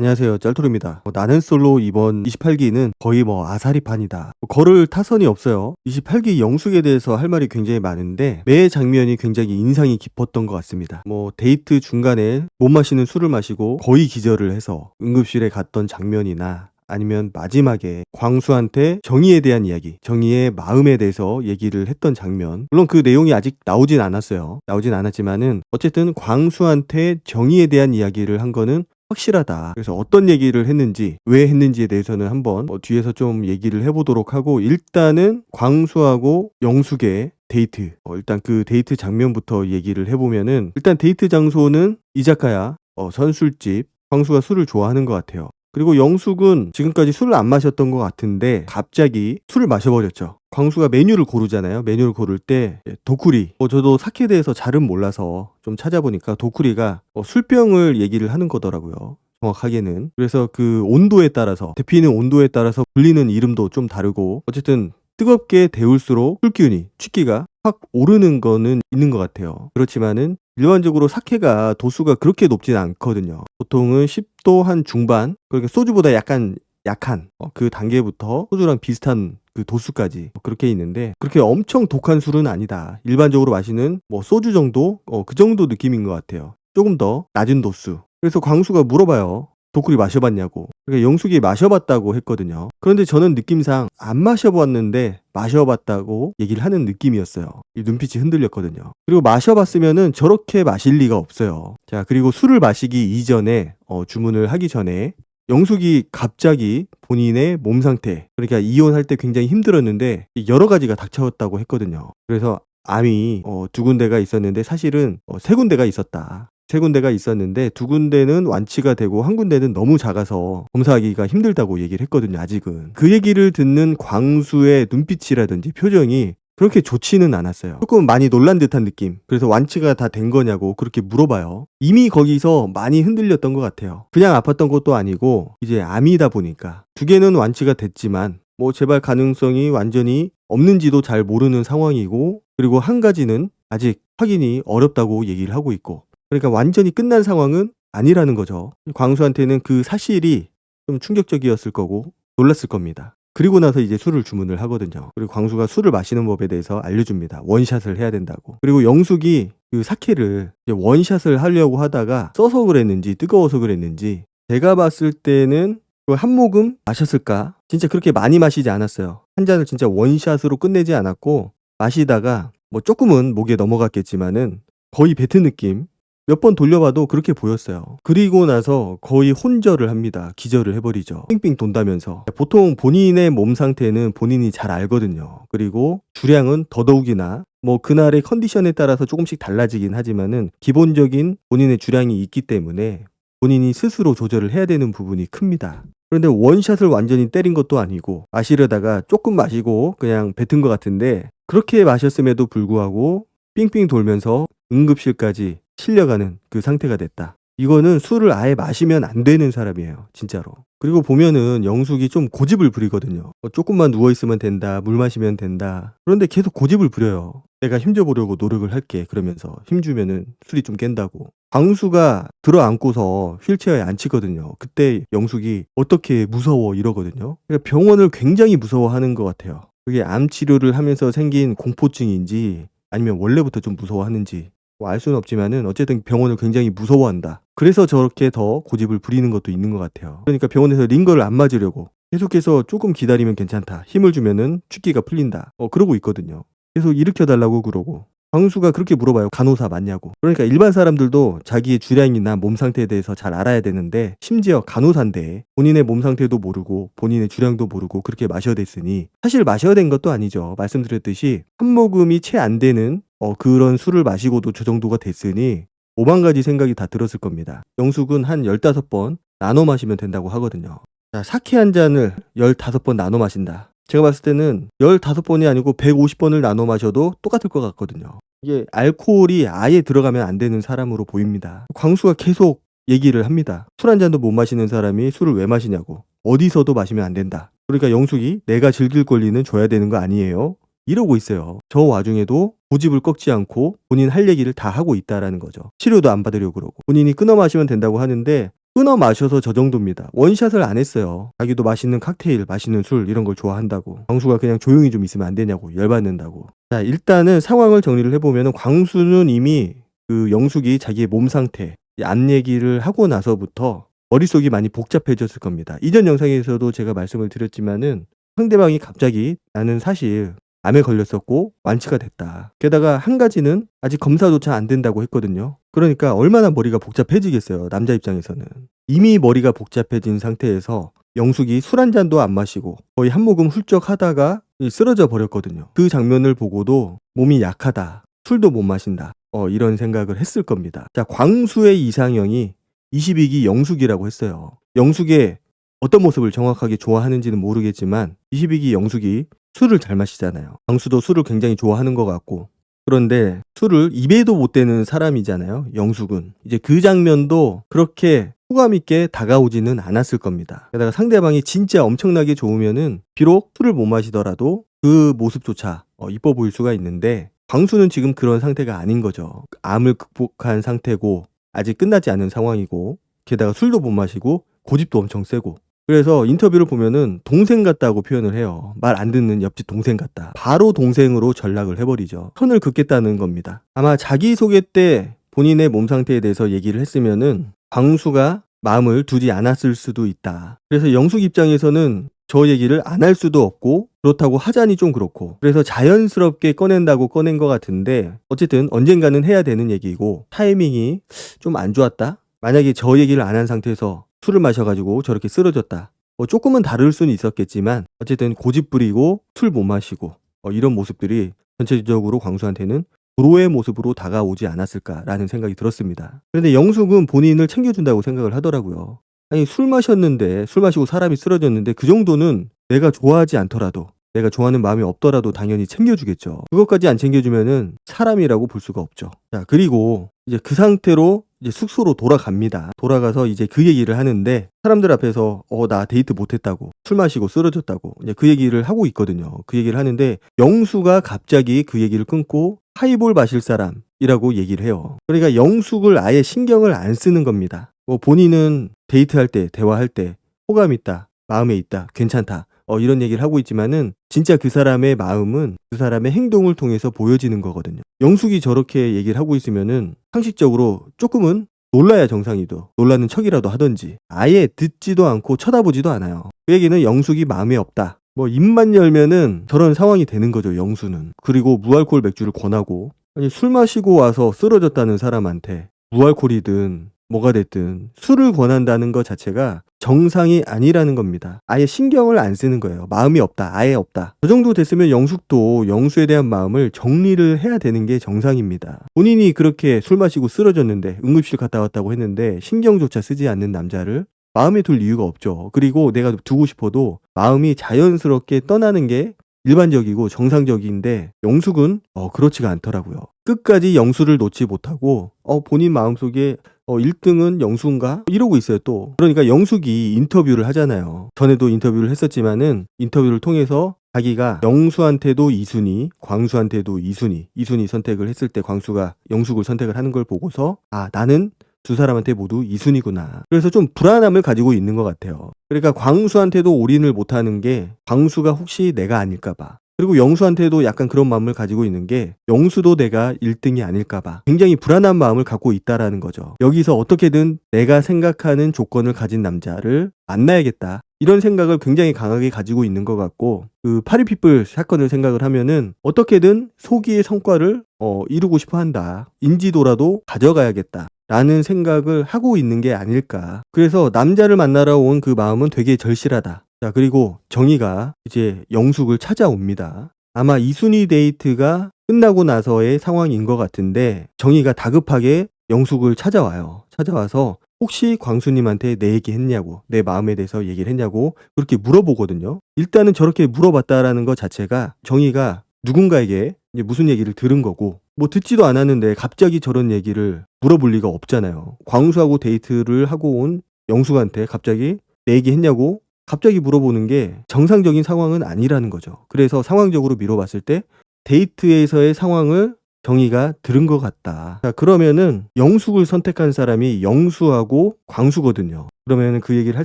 안녕하세요. 짤토르입니다. 나는 솔로 이번 28기는 거의 아사리판이다. 걸을 타선이 없어요. 28기 영숙에 대해서 할 말이 굉장히 많은데 매 장면이 굉장히 인상이 깊었던 것 같습니다. 데이트 중간에 못 마시는 술을 마시고 거의 기절을 해서 응급실에 갔던 장면이나 아니면 마지막에 광수한테 정의에 대한 이야기, 정의의 마음에 대해서 얘기를 했던 장면. 물론 그 내용이 아직 나오진 않았어요. 나오진 않았지만은 어쨌든 광수한테 정의에 대한 이야기를 한 거는 확실하다. 그래서 어떤 얘기를 했는지, 왜 했는지에 대해서는 한번 뒤에서 좀 얘기를 해보도록 하고, 일단은 광수하고 영숙의 데이트. 일단 그 데이트 장면부터 얘기를 해보면은, 일단 데이트 장소는 이자카야, 선술집. 광수가 술을 좋아하는 것 같아요. 그리고 영숙은 지금까지 술을 안 마셨던 것 같은데 갑자기 술을 마셔버렸죠. 광수가 메뉴를 고르잖아요. 메뉴를 고를 때 도쿠리, 저도 사케에 대해서 잘은 몰라서 좀 찾아보니까 도쿠리가 술병을 얘기를 하는 거더라고요. 정확하게는. 그래서 그 온도에 따라서, 데피는 온도에 따라서 불리는 이름도 좀 다르고, 어쨌든 뜨겁게 데울수록 술 기운이, 취기가 확 오르는 거는 있는 것 같아요. 그렇지만은 일반적으로 사케가 도수가 그렇게 높진 않거든요. 보통은 10도 한 중반, 그러니까 소주보다 약간 약한 그 단계부터 소주랑 비슷한 그 도수까지 그렇게 있는데, 그렇게 엄청 독한 술은 아니다. 일반적으로 마시는 소주 정도, 그 정도 느낌인 것 같아요. 조금 더 낮은 도수. 그래서 광수가 물어봐요. 도쿠리 마셔봤냐고. 그러니까 영숙이 마셔봤다고 했거든요. 그런데 저는 느낌상 안 마셔봤는데 마셔봤다고 얘기를 하는 느낌이었어요. 이 눈빛이 흔들렸거든요. 그리고 마셔봤으면은 저렇게 마실 리가 없어요. 자, 그리고 술을 마시기 이전에 주문을 하기 전에 영숙이 갑자기 본인의 몸 상태, 그러니까 이혼할 때 굉장히 힘들었는데 여러 가지가 닥쳐왔다고 했거든요. 그래서 암이 두 군데가 있었는데 사실은 세 군데가 있었다. 세 군데가 있었는데 두 군데는 완치가 되고 한 군데는 너무 작아서 검사하기가 힘들다고 얘기를 했거든요. 아직은. 그 얘기를 듣는 광수의 눈빛이라든지 표정이 그렇게 좋지는 않았어요. 조금 많이 놀란 듯한 느낌. 그래서 완치가 다 된 거냐고 그렇게 물어봐요. 이미 거기서 많이 흔들렸던 것 같아요. 그냥 아팠던 것도 아니고 이제 암이다 보니까 두 개는 완치가 됐지만 재발 가능성이 완전히 없는지도 잘 모르는 상황이고, 그리고 한 가지는 아직 확인이 어렵다고 얘기를 하고 있고, 그러니까 완전히 끝난 상황은 아니라는 거죠. 광수한테는 그 사실이 좀 충격적이었을 거고 놀랐을 겁니다. 그리고 나서 이제 술을 주문을 하거든요. 그리고 광수가 술을 마시는 법에 대해서 알려줍니다. 원샷을 해야 된다고. 그리고 영숙이 그 사케를 이제 원샷을 하려고 하다가 써서 그랬는지 뜨거워서 그랬는지, 제가 봤을 때는 한 모금 마셨을까? 진짜 그렇게 많이 마시지 않았어요. 한 잔을 진짜 원샷으로 끝내지 않았고, 마시다가 조금은 목에 넘어갔겠지만은 거의 뱉은 느낌, 몇 번 돌려봐도 그렇게 보였어요. 그리고 나서 거의 혼절을 합니다. 기절을 해버리죠. 빙빙 돈다면서. 보통 본인의 몸 상태는 본인이 잘 알거든요. 그리고 주량은 더더욱이나 그날의 컨디션에 따라서 조금씩 달라지긴 하지만은 기본적인 본인의 주량이 있기 때문에 본인이 스스로 조절을 해야 되는 부분이 큽니다. 그런데 원샷을 완전히 때린 것도 아니고 마시려다가 조금 마시고 그냥 뱉은 것 같은데, 그렇게 마셨음에도 불구하고 삥삥 돌면서 응급실까지 실려가는 그 상태가 됐다. 이거는 술을 아예 마시면 안 되는 사람이에요. 진짜로. 그리고 보면은 영숙이 좀 고집을 부리거든요. 조금만 누워있으면 된다. 물 마시면 된다. 그런데 계속 고집을 부려요. 내가 힘줘보려고 노력을 할게. 그러면서 힘주면은 술이 좀 깬다고. 광수가 들어안고서 휠체어에 앉히거든요. 그때 영숙이 어떻게 무서워 이러거든요. 그러니까 병원을 굉장히 무서워하는 것 같아요. 그게 암 치료를 하면서 생긴 공포증인지 아니면 원래부터 좀 무서워하는지 알 수는 없지만은 어쨌든 병원을 굉장히 무서워한다. 그래서 저렇게 더 고집을 부리는 것도 있는 것 같아요. 그러니까 병원에서 링거를 안 맞으려고 계속해서 조금 기다리면 괜찮다. 힘을 주면은 축기가 풀린다. 그러고 있거든요. 계속 일으켜달라고 그러고. 광수가 그렇게 물어봐요. 간호사 맞냐고. 그러니까 일반 사람들도 자기의 주량이나 몸 상태에 대해서 잘 알아야 되는데, 심지어 간호사인데 본인의 몸 상태도 모르고 본인의 주량도 모르고 그렇게 마셔야 됐으니, 사실 마셔야 된 것도 아니죠. 말씀드렸듯이 한 모금이 채 안 되는 그런 술을 마시고도 저 정도가 됐으니 5만 가지 생각이 다 들었을 겁니다. 영숙은 한 15번 나눠 마시면 된다고 하거든요. 자, 사케 한 잔을 15번 나눠 마신다. 제가 봤을 때는 15번이 아니고 150번을 나눠 마셔도 똑같을 것 같거든요. 이게 알코올이 아예 들어가면 안 되는 사람으로 보입니다. 광수가 계속 얘기를 합니다. 술 한 잔도 못 마시는 사람이 술을 왜 마시냐고. 어디서도 마시면 안 된다. 그러니까 영숙이 내가 즐길 권리는 줘야 되는 거 아니에요? 이러고 있어요. 저 와중에도 고집을 꺾지 않고 본인 할 얘기를 다 하고 있다라는 거죠. 치료도 안 받으려고 그러고 본인이 끊어 마시면 된다고 하는데 끊어 마셔서 저 정도입니다. 원샷을 안 했어요. 자기도 맛있는 칵테일, 맛있는 술 이런 걸 좋아한다고. 광수가 그냥 조용히 좀 있으면 안 되냐고 열받는다고. 자, 일단은 상황을 정리를 해보면 광수는 이미 그 영숙이 자기의 몸 상태, 암 얘기를 하고 나서부터 머릿속이 많이 복잡해졌을 겁니다. 이전 영상에서도 제가 말씀을 드렸지만은 상대방이 갑자기 나는 사실 암에 걸렸었고 완치가 됐다. 게다가 한 가지는 아직 검사조차 안 된다고 했거든요. 그러니까 얼마나 머리가 복잡해지겠어요. 남자 입장에서는. 이미 머리가 복잡해진 상태에서 영숙이 술 한 잔도 안 마시고 거의 한 모금 훌쩍 하다가 쓰러져 버렸거든요. 그 장면을 보고도 몸이 약하다. 술도 못 마신다. 이런 생각을 했을 겁니다. 자, 광수의 이상형이 22기 영숙이라고 했어요. 영숙의 어떤 모습을 정확하게 좋아하는지는 모르겠지만 22기 영숙이 술을 잘 마시잖아요. 광수도 술을 굉장히 좋아하는 것 같고, 그런데 술을 입에도 못 대는 사람이잖아요. 영숙은. 이제 그 장면도 그렇게 호감 있게 다가오지는 않았을 겁니다. 게다가 상대방이 진짜 엄청나게 좋으면은 비록 술을 못 마시더라도 그 모습조차 이뻐 보일 수가 있는데, 광수는 지금 그런 상태가 아닌 거죠. 암을 극복한 상태고 아직 끝나지 않은 상황이고, 게다가 술도 못 마시고 고집도 엄청 세고, 그래서 인터뷰를 보면은 동생 같다고 표현을 해요. 말 안 듣는 옆집 동생 같다. 바로 동생으로 전락을 해버리죠. 선을 긋겠다는 겁니다. 아마 자기소개 때 본인의 몸 상태에 대해서 얘기를 했으면은 광수가 마음을 두지 않았을 수도 있다. 그래서 영숙 입장에서는 저 얘기를 안 할 수도 없고, 그렇다고 하자니 좀 그렇고, 그래서 자연스럽게 꺼낸다고 꺼낸 것 같은데, 어쨌든 언젠가는 해야 되는 얘기고 타이밍이 좀 안 좋았다. 만약에 저 얘기를 안 한 상태에서 술을 마셔가지고 저렇게 쓰러졌다. 조금은 다를 수는 있었겠지만 어쨌든 고집 부리고 술 못 마시고 이런 모습들이 전체적으로 광수한테는 불호의 모습으로 다가오지 않았을까라는 생각이 들었습니다. 그런데 영숙은 본인을 챙겨준다고 생각을 하더라고요. 아니, 술 마셨는데, 술 마시고 사람이 쓰러졌는데 그 정도는 내가 좋아하지 않더라도, 내가 좋아하는 마음이 없더라도 당연히 챙겨주겠죠. 그것까지 안 챙겨주면은 사람이라고 볼 수가 없죠. 자, 그리고 이제 그 상태로 이제 숙소로 돌아갑니다. 돌아가서 이제 그 얘기를 하는데, 사람들 앞에서 나 데이트 못했다고, 술 마시고 쓰러졌다고 이제 그 얘기를 하고 있거든요. 그 얘기를 하는데 영수가 갑자기 그 얘기를 끊고 하이볼 마실 사람이라고 얘기를 해요. 그러니까 영숙을 아예 신경을 안 쓰는 겁니다. 본인은 데이트할 때, 대화할 때 호감 있다, 마음에 있다, 괜찮다 이런 얘기를 하고 있지만은 진짜 그 사람의 마음은 그 사람의 행동을 통해서 보여지는 거거든요. 영숙이 저렇게 얘기를 하고 있으면은 상식적으로 조금은 놀라야 정상이도, 놀라는 척이라도 하던지 아예 듣지도 않고 쳐다보지도 않아요. 그 얘기는 영숙이 마음에 없다. 입만 열면은 저런 상황이 되는 거죠, 영수는. 그리고 무알콜 맥주를 권하고, 아니, 술 마시고 와서 쓰러졌다는 사람한테 무알콜이든 뭐가 됐든 술을 권한다는 것 자체가 정상이 아니라는 겁니다. 아예 신경을 안 쓰는 거예요. 마음이 없다, 아예 없다. 저 정도 됐으면 영숙도 영수에 대한 마음을 정리를 해야 되는 게 정상입니다. 본인이 그렇게 술 마시고 쓰러졌는데, 응급실 갔다 왔다고 했는데 신경조차 쓰지 않는 남자를 마음에 둘 이유가 없죠. 그리고 내가 두고 싶어도 마음이 자연스럽게 떠나는 게 일반적이고 정상적인데, 영숙은 그렇지가 않더라고요. 끝까지 영수를 놓지 못하고 본인 마음속에 1등은 영수인가? 이러고 있어요 또. 그러니까 영숙이 인터뷰를 하잖아요. 전에도 인터뷰를 했었지만은 인터뷰를 통해서 자기가 영수한테도 2순위, 광수한테도 2순위 선택을 했을 때 광수가 영숙을 선택을 하는 걸 보고서 나는 두 사람한테 모두 2순위구나. 그래서 좀 불안함을 가지고 있는 것 같아요. 그러니까 광수한테도 올인을 못하는 게 광수가 혹시 내가 아닐까봐. 그리고 영수한테도 약간 그런 마음을 가지고 있는 게 영수도 내가 1등이 아닐까봐 굉장히 불안한 마음을 갖고 있다라는 거죠. 여기서 어떻게든 내가 생각하는 조건을 가진 남자를 만나야겠다, 이런 생각을 굉장히 강하게 가지고 있는 것 같고, 그 파리피플 사건을 생각을 하면은 어떻게든 소기의 성과를 이루고 싶어 한다. 인지도라도 가져가야겠다 라는 생각을 하고 있는 게 아닐까. 그래서 남자를 만나러 온 그 마음은 되게 절실하다. 자, 그리고 정희가 이제 영숙을 찾아옵니다. 아마 2순위 데이트가 끝나고 나서의 상황인 것 같은데, 정희가 다급하게 영숙을 찾아와요. 찾아와서 혹시 광수님한테 내 얘기 했냐고, 내 마음에 대해서 얘기를 했냐고 그렇게 물어보거든요. 일단은 저렇게 물어봤다라는 것 자체가 정희가 누군가에게 이제 무슨 얘기를 들은 거고, 듣지도 않았는데 갑자기 저런 얘기를 물어볼 리가 없잖아요. 광수하고 데이트를 하고 온 영숙한테 갑자기 내 얘기 했냐고 갑자기 물어보는 게 정상적인 상황은 아니라는 거죠. 그래서 상황적으로 미뤄봤을 때 데이트에서의 상황을 정의가 들은 것 같다. 자, 그러면은 영숙을 선택한 사람이 영수하고 광수거든요. 그러면은 그 얘기를 할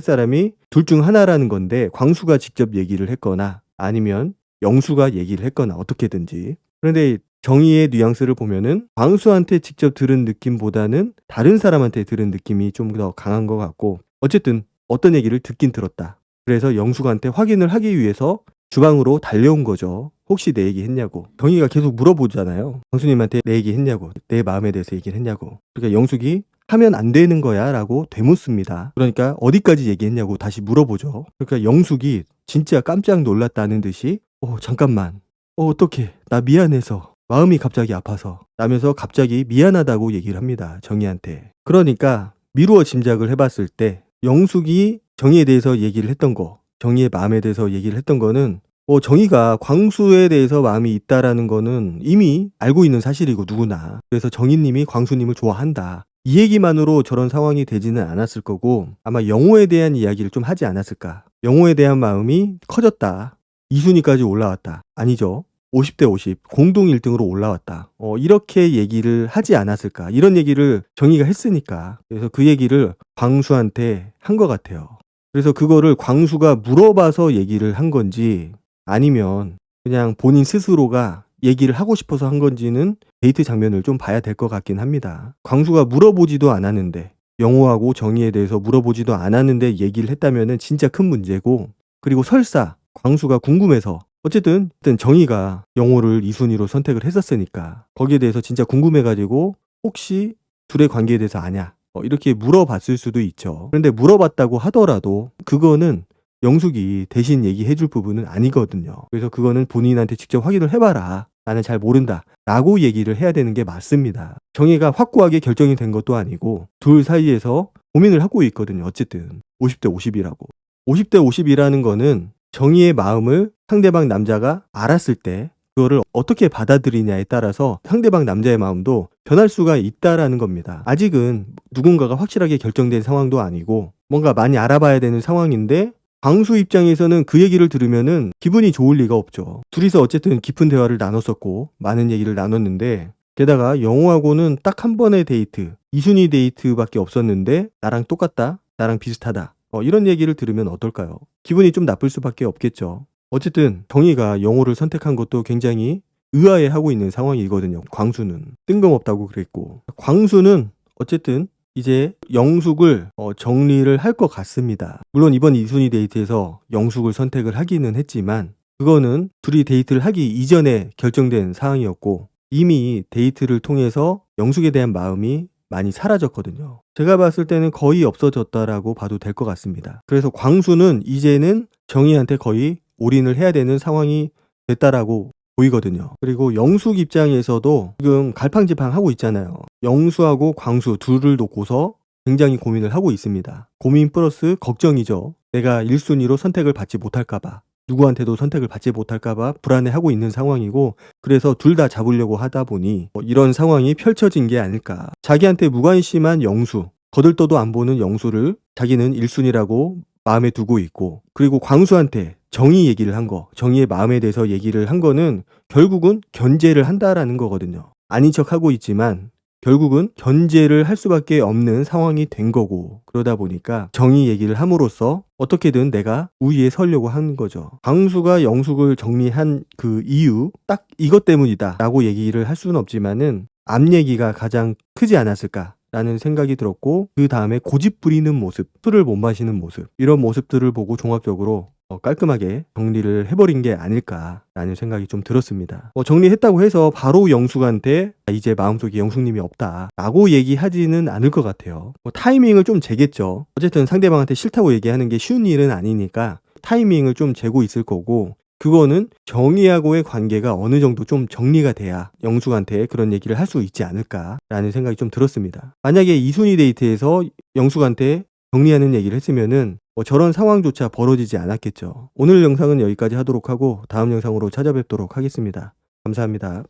사람이 둘 중 하나라는 건데, 광수가 직접 얘기를 했거나 아니면 영수가 얘기를 했거나 어떻게든지. 그런데 정의의 뉘앙스를 보면은 광수한테 직접 들은 느낌보다는 다른 사람한테 들은 느낌이 좀 더 강한 것 같고, 어쨌든 어떤 얘기를 듣긴 들었다. 그래서 영숙한테 확인을 하기 위해서 주방으로 달려온 거죠. 혹시 내 얘기 했냐고. 정의가 계속 물어보잖아요. 광수님한테 내 얘기 했냐고. 내 마음에 대해서 얘기를 했냐고. 그러니까 영숙이 하면 안 되는 거야 라고 되묻습니다. 그러니까 어디까지 얘기했냐고 다시 물어보죠. 그러니까 영숙이 진짜 깜짝 놀랐다는 듯이 잠깐만. 어떡해. 나 미안해서. 마음이 갑자기 아파서. 라면서 갑자기 미안하다고 얘기를 합니다. 정의한테. 그러니까 미루어 짐작을 해봤을 때 영숙이 정의에 대해서 얘기를 했던 거, 정의의 마음에 대해서 얘기를 했던 거는 정의가 광수에 대해서 마음이 있다라는 거는 이미 알고 있는 사실이고 누구나. 그래서 정의님이 광수님을 좋아한다. 이 얘기만으로 저런 상황이 되지는 않았을 거고 아마 영호에 대한 이야기를 좀 하지 않았을까. 영호에 대한 마음이 커졌다. 2순위까지 올라왔다. 아니죠. 50대 50 공동 1등으로 올라왔다. 이렇게 얘기를 하지 않았을까. 이런 얘기를 정의가 했으니까. 그래서 그 얘기를 광수한테 한 것 같아요. 그래서 그거를 광수가 물어봐서 얘기를 한 건지 아니면 그냥 본인 스스로가 얘기를 하고 싶어서 한 건지는 데이트 장면을 좀 봐야 될 것 같긴 합니다. 광수가 물어보지도 않았는데, 영호하고 정의에 대해서 물어보지도 않았는데 얘기를 했다면은 진짜 큰 문제고, 그리고 설사 광수가 궁금해서 어쨌든 정의가 영호를 2순위로 선택을 했었으니까 거기에 대해서 진짜 궁금해가지고 혹시 둘의 관계에 대해서 아냐 이렇게 물어봤을 수도 있죠. 그런데 물어봤다고 하더라도 그거는 영숙이 대신 얘기해줄 부분은 아니거든요. 그래서 그거는 본인한테 직접 확인을 해봐라. 나는 잘 모른다. 라고 얘기를 해야 되는 게 맞습니다. 정의가 확고하게 결정이 된 것도 아니고 둘 사이에서 고민을 하고 있거든요. 어쨌든 50대 50이라고. 50대 50이라는 거는 정의의 마음을 상대방 남자가 알았을 때 그거를 어떻게 받아들이냐에 따라서 상대방 남자의 마음도 변할 수가 있다라는 겁니다. 아직은 누군가가 확실하게 결정된 상황도 아니고 뭔가 많이 알아봐야 되는 상황인데 광수 입장에서는 그 얘기를 들으면은 기분이 좋을 리가 없죠. 둘이서 어쨌든 깊은 대화를 나눴었고 많은 얘기를 나눴는데 게다가 영호하고는 딱 한 번의 데이트, 2순위 데이트밖에 없었는데 나랑 똑같다, 나랑 비슷하다 이런 얘기를 들으면 어떨까요? 기분이 좀 나쁠 수밖에 없겠죠. 어쨌든 정의가 영호를 선택한 것도 굉장히 의아해하고 있는 상황이거든요. 광수는 뜬금없다고 그랬고, 광수는 어쨌든 이제 영숙을 정리를 할 것 같습니다. 물론 이번 2순위 데이트에서 영숙을 선택을 하기는 했지만 그거는 둘이 데이트를 하기 이전에 결정된 사항이었고 이미 데이트를 통해서 영숙에 대한 마음이 많이 사라졌거든요. 제가 봤을 때는 거의 없어졌다라고 봐도 될 것 같습니다. 그래서 광수는 이제는 정의한테 거의 올인을 해야 되는 상황이 됐다라고 보이거든요. 그리고 영숙 입장에서도 지금 갈팡질팡하고 있잖아요. 영수하고 광수 둘을 놓고서 굉장히 고민을 하고 있습니다. 고민 플러스 걱정이죠. 내가 1순위로 선택을 받지 못할까봐, 누구한테도 선택을 받지 못할까봐 불안해하고 있는 상황이고, 그래서 둘 다 잡으려고 하다 보니 이런 상황이 펼쳐진 게 아닐까. 자기한테 무관심한 영수, 거들떠도 안 보는 영수를 자기는 1순위라고 마음에 두고 있고, 그리고 광수한테 정의 얘기를 한 거, 정의의 마음에 대해서 얘기를 한 거는 결국은 견제를 한다라는 거거든요. 아닌 척하고 있지만 결국은 견제를 할 수밖에 없는 상황이 된 거고, 그러다 보니까 정의 얘기를 함으로써 어떻게든 내가 우위에 서려고 한 거죠. 광수가 영숙을 정리한 그 이유, 딱 이것 때문이다 라고 얘기를 할 수는 없지만은 앞 얘기가 가장 크지 않았을까 라는 생각이 들었고, 그 다음에 고집 부리는 모습, 술을 못 마시는 모습, 이런 모습들을 보고 종합적으로 깔끔하게 정리를 해버린 게 아닐까라는 생각이 좀 들었습니다. 정리했다고 해서 바로 영숙한테 이제 마음속에 영숙님이 없다 라고 얘기하지는 않을 것 같아요. 타이밍을 좀 재겠죠. 어쨌든 상대방한테 싫다고 얘기하는 게 쉬운 일은 아니니까 타이밍을 좀 재고 있을 거고, 그거는 정의하고의 관계가 어느 정도 좀 정리가 돼야 영숙한테 그런 얘기를 할 수 있지 않을까라는 생각이 좀 들었습니다. 만약에 2순위 데이트에서 영숙한테 정리하는 얘기를 했으면은 저런 상황조차 벌어지지 않았겠죠. 오늘 영상은 여기까지 하도록 하고 다음 영상으로 찾아뵙도록 하겠습니다. 감사합니다.